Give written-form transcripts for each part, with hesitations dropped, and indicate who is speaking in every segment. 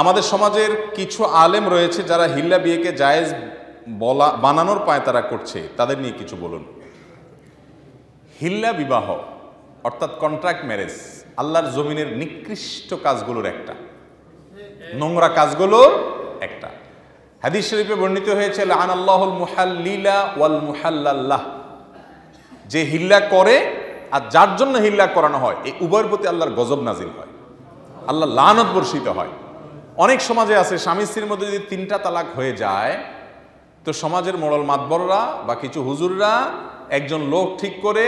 Speaker 1: আমাদের সমাজের কিছু আলেম রয়েছে যারা হিল্লা বিয়েকে জায়েজ বানানোর পায়তারা করছে, তাদের নিয়ে কিছু বলুন। হিল্লা বিবাহ অর্থাৎ কন্ট্রাক্ট ম্যারেজ আল্লাহর জমিনের নিকৃষ্ট কাজগুলোর একটা, নোংরা কাজগুলোর একটা। হাদিস শরীফে বর্ণিত হয়েছে লাআনাল্লাহুল মুহাল্লিলা ওয়াল মুহাল্লাল্লাহ, যে হিল্লা করে আর যার জন্য হিল্লা করানো হয় এই উভয়ের প্রতি আল্লাহর গজব নাজিল হয়, আল্লাহ লানত বর্ষিত হয়। অনেক সমাজে আছে স্বামী স্ত্রীর মধ্যে যদি 3টা তালাক হয়ে যায় তো সমাজের মোড়ল মাতবররা বা কিছু হুজুররা একজন লোক ঠিক করে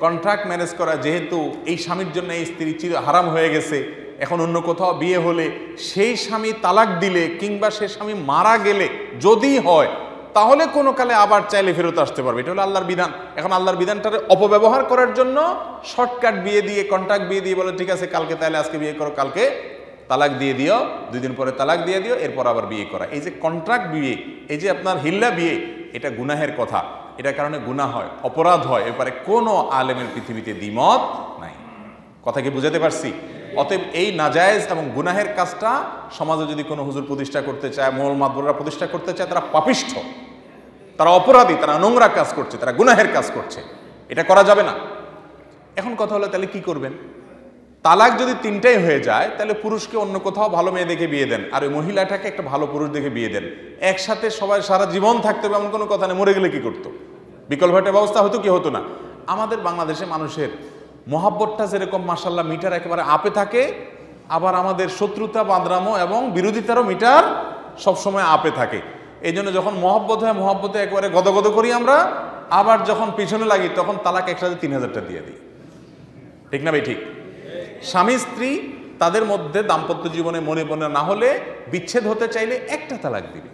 Speaker 1: কন্ট্রাক্ট ম্যারেজ করা, যেহেতু এই স্বামীর জন্য এই স্ত্রী হারাম হয়ে গেছে, এখন অন্য কোথাও বিয়ে হলে সেই স্বামী তালাক দিলে কিংবা সে স্বামী মারা গেলে যদি হয় তাহলে কোনো কালে আবার চাইলে ফেরত আসতে পারবে। এটা হলো আল্লাহর বিধান। এখন আল্লাহর বিধানটারে অপব্যবহার করার জন্য শর্টকাট বিয়ে দিয়ে, কন্ট্রাক্ট বিয়ে দিয়ে বলে ঠিক আছে কালকে তাহলে আজকে বিয়ে করো, কালকে তালাক দিয়ে দিও, 2 দিন পরে তালাক দিয়ে দিও, এরপর আবার বিয়ে করা। এই যে কন্ট্রাক্ট বিয়ে, এই যে আপনার হিল্লা বিয়ে, এটা গুনাহের কথা, এটার কারণে গুনাহ হয়, অপরাধ হয়, এবারে কোনো আলেমের পৃথিবীতে দ্বিমত নাই। কথা কি বুঝাতে পারছি? অতএব এই নাজায়েজ এবং গুনাহের কাজটা সমাজে যদি কোনো হুজুর প্রতিষ্ঠা করতে চায়, মোল মাতবররা প্রতিষ্ঠা করতে চায়, তারা পাপিষ্ঠ, তারা অপরাধী, তারা নোংরা কাজ করছে, তারা গুনাহের কাজ করছে, এটা করা যাবে না। এখন কথা হলো তাহলে কি করবেন? তালাক যদি 3টাই হয়ে যায় তাহলে পুরুষকে অন্য কোথাও ভালো মেয়ে দেখে বিয়ে দেন, আর ওই মহিলাটাকে একটা ভালো পুরুষ দেখে বিয়ে দেন। একসাথে সবাই সারা জীবন থাকতে হবে এমন কোনো কথা নেই। মরে গেলে কি করতো? বিকল্প একটা ব্যবস্থা হতো কি হতো না? আমাদের বাংলাদেশে মানুষের মহাব্বতটা যেরকম মাশাআল্লাহ মিটার একেবারে আপে থাকে, আবার আমাদের শত্রুতা, বাঁদরামো এবং বিরোধিতারও মিটার সবসময় আপে থাকে। এই জন্য যখন মহব্বত হয়, মহব্বতে একেবারে গদগদ করি আমরা, আবার যখন পিছনে লাগি তখন তালাক একসাথে 3000টা দিয়ে দিই। ঠিক না ভাই? ঠিক। স্বামী স্ত্রী তাদের মধ্যে দাম্পত্য জীবনে মনে না হলে বিচ্ছেদ হতে চাইলে একটা তালাক দিবে,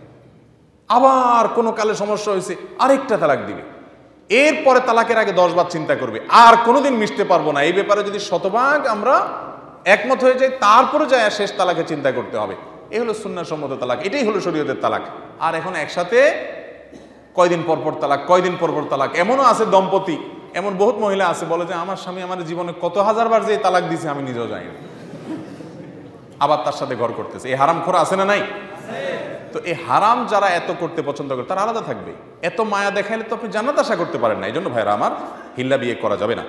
Speaker 1: আবার কোনো কালে সমস্যা হয়েছে আরেকটা তালাক দিবে, এরপরে তালাকের আগে 10 বার চিন্তা করবে, আর কোনোদিন মিশতে পারবো না। এই ব্যাপারে যদি শতভাগ আমরা একমত হয়ে যাই তারপরে যায় শেষ তালাকে চিন্তা করতে হবে। এই হলো সুন্নাহসম্মত তালাক, এটাই হলো শরীয়তের তালাক। আর এখন একসাথে কয়দিন পরপর তালাক, কয়দিন পরপর তালাক। এমনও আছে দম্পতি, এমন বহুত মহিলা আছে বলে যে আমার স্বামী আমার জীবনে কত হাজারবার যে তালাক দিছে আমি নিজেও জানি না, আবার তার সাথে ঘর করতেছে। এই হারামখোর আছে না নাই? তো এই হারাম যারা এত করতে পছন্দ করে তারা আলাদা থাকবে। এত মায়া দেখাইলে তো আপনি জান্নাত আশা করতে পারেন না। এই জন্য ভাইরা আমার, হিল্লা বিয়ে করা যাবে না।